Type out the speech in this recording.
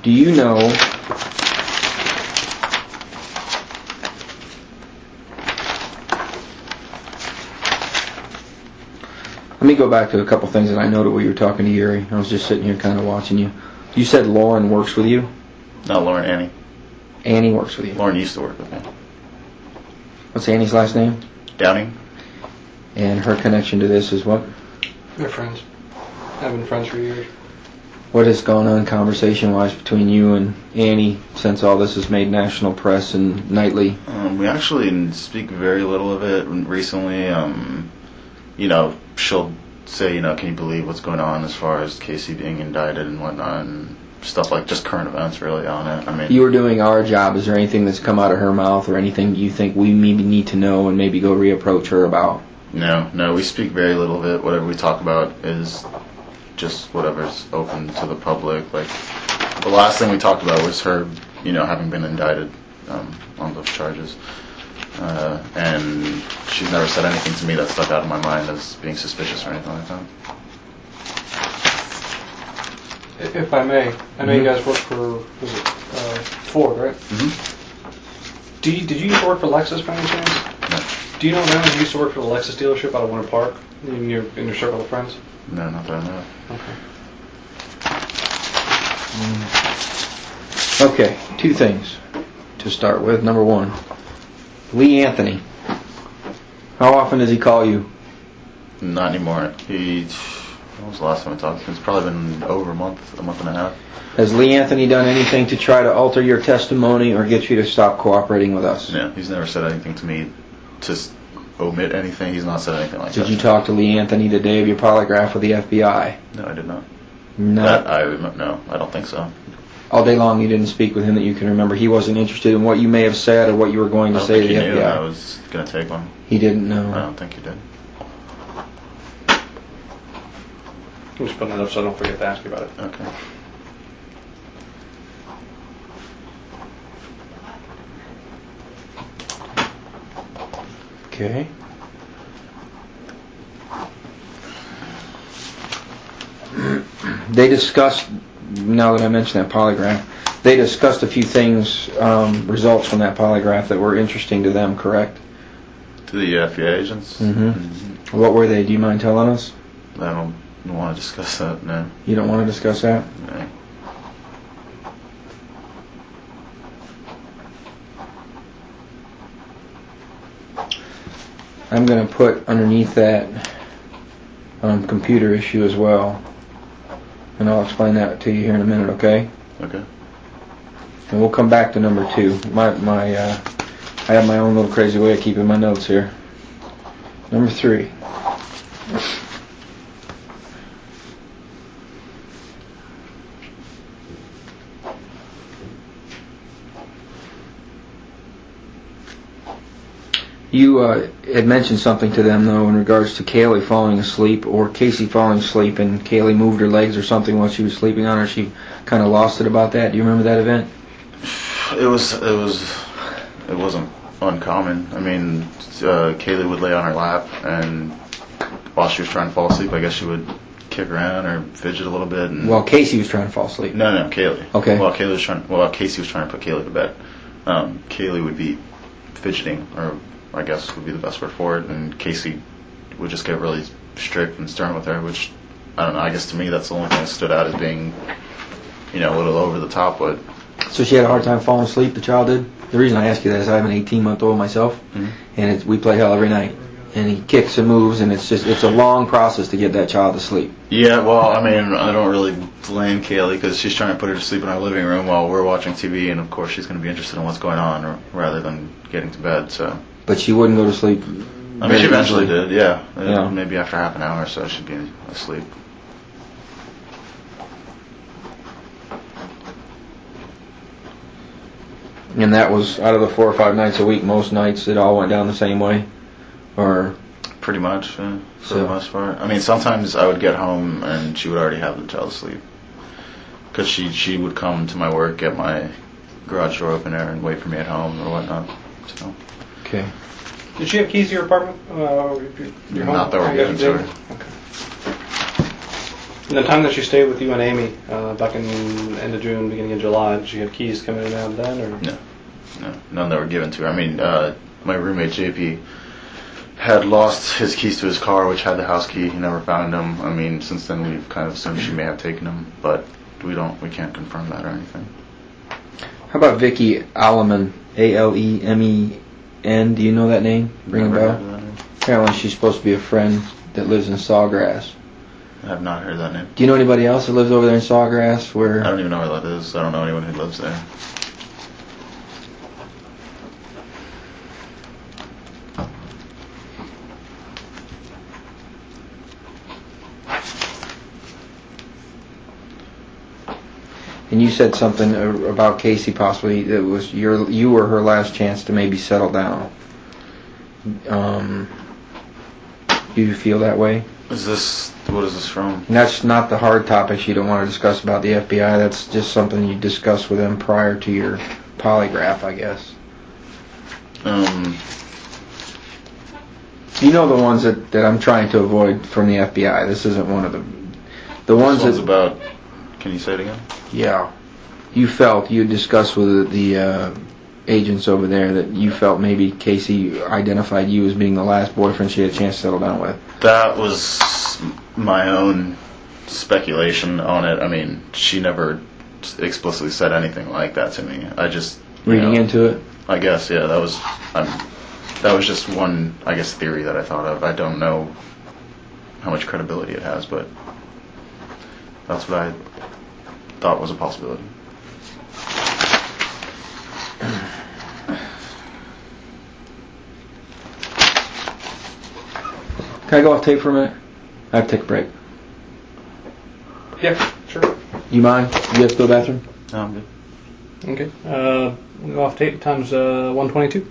Do you know let me go back to a couple things that I noted while you were talking to Yuri. I was just sitting here kind of watching you. You said Lauren works with you? No, Lauren, Annie. Annie works with you. Lauren used to work with me. What's Annie's last name? Downing. And her connection to this is what? They're friends. I've been friends for years. What has gone on conversation-wise between you and Annie since all this has made national press and nightly? We actually speak very little of it recently. She'll say, can you believe what's going on as far as Casey being indicted and whatnot, and stuff like just current events really on it. I mean, you were doing our job. Is there anything that's come out of her mouth or anything you think we maybe need to know and maybe go reapproach her about? No, we speak very little of it. Whatever we talk about is just whatever's open to the public. Like, the last thing we talked about was her, having been indicted on those charges. And she's never said anything to me that stuck out in my mind as being suspicious or anything like that. If I may, I know you guys work for, Ford, right? Mm-hmm. Did you used to work for Lexus by any chance? No. Do you know anyone who used to work for the Lexus dealership out of Winter Park in your circle of friends? No, not that I know. Okay. Okay, two things to start with. Number one, Lee Anthony. How often does he call you? Not anymore. When was the last time I talked to him? It's probably been over a month and a half. Has Lee Anthony done anything to try to alter your testimony or get you to stop cooperating with us? Yeah, he's never said anything to me to omit anything. He's not said anything like that. Did you talk to Lee Anthony the day of your polygraph with the FBI? No, I did not. No. No, I don't think so. All day long you didn't speak with him that you can remember. He wasn't interested in what you may have said or what you were going to say to the FBI. I don't think he knew I was going to take one. He didn't know. I don't think he did. I'm just putting it up so I don't forget to ask you about it. Okay. Okay. They discussed, now that I mentioned that polygraph, they discussed a few things, results from that polygraph that were interesting to them, correct? To the FBI agents? Mm-hmm. Mm-hmm. What were they? Do you mind telling us? I don't want to discuss that, no. You don't want to discuss that? No. I'm going to put underneath that computer issue as well. And I'll explain that to you here in a minute, okay? Okay. And we'll come back to number two. I have my own little crazy way of keeping my notes here. Number three. You had mentioned something to them, though, in regards to Kaylee falling asleep, or Casey falling asleep, and Kaylee moved her legs or something while she was sleeping on her. She kind of lost it about that. Do you remember that event? It wasn't uncommon. I mean, Kaylee would lay on her lap, and while she was trying to fall asleep, I guess she would kick around or fidget a little bit. And Well, Casey was trying to fall asleep. No, Kaylee. Okay. While Casey was trying to put Kaylee to bed, Kaylee would be fidgeting, or I guess would be the best word for it, and Casey would just get really strict and stern with her, which, I don't know, I guess to me that's the only thing that stood out as being, a little over the top. But So she had a hard time falling asleep, the child did? The reason I ask you that is I have an 18-month-old myself, and we play hell every night. And he kicks and moves, and it's a long process to get that child to sleep. Yeah, well, I mean, I don't really blame Kaylee, because she's trying to put her to sleep in our living room while we're watching TV, and of course she's going to be interested in what's going on rather than getting to bed, so. But she wouldn't go to sleep. I mean, she eventually did, yeah. Yeah. Maybe after half an hour or so she'd be asleep. And that was out of the 4 or 5 nights a week, most nights it all went down the same way? Or pretty much, for the most part. I mean, sometimes I would get home and she would already have the child asleep. Because she would come to my work, get my garage door open there, and wait for me at home or whatnot. So. Okay. Did she have keys to your apartment? Your home? Not that we're getting to her. In the time that she stayed with you and Amy, back in end of June, beginning of July, did she have keys coming in and out then, or? No, none that were given to her. I mean, my roommate JP had lost his keys to his car, which had the house key. He never found them. I mean, since then we've kind of assumed she may have taken them, but we can't confirm that or anything. How about Vicky Aleman? Alemen. Do you know that name? Ring a Never bell? heard of that name. Apparently she's supposed to be a friend that lives in Sawgrass. I have not heard that name. Do you know anybody else that lives over there in Sawgrass? I don't even know where that is. I don't know anyone who lives there. And you said something about Casey possibly that was you were her last chance to maybe settle down. Do you feel that way? What is this from? And that's not the hard topics you don't want to discuss about the FBI. That's just something you discuss with them prior to your polygraph, I guess. You know the ones that I'm trying to avoid from the FBI. This isn't one of them. The ones This one's that about. Can you say it again? yeah, you discussed with the agents over there that you felt maybe Casey identified you as being the last boyfriend she had a chance to settle down with. That was my own speculation on it. I mean, she never explicitly said anything like that to me. I just Reading into it? I guess, yeah. That was just one, I guess, theory that I thought of. I don't know how much credibility it has, but that's what I thought was a possibility. Can I go off tape for a minute? I have to take a break. Yeah, sure. You mind? You have to go to the bathroom? No, I'm good. Okay. We'll go off tape. Time's 1:22.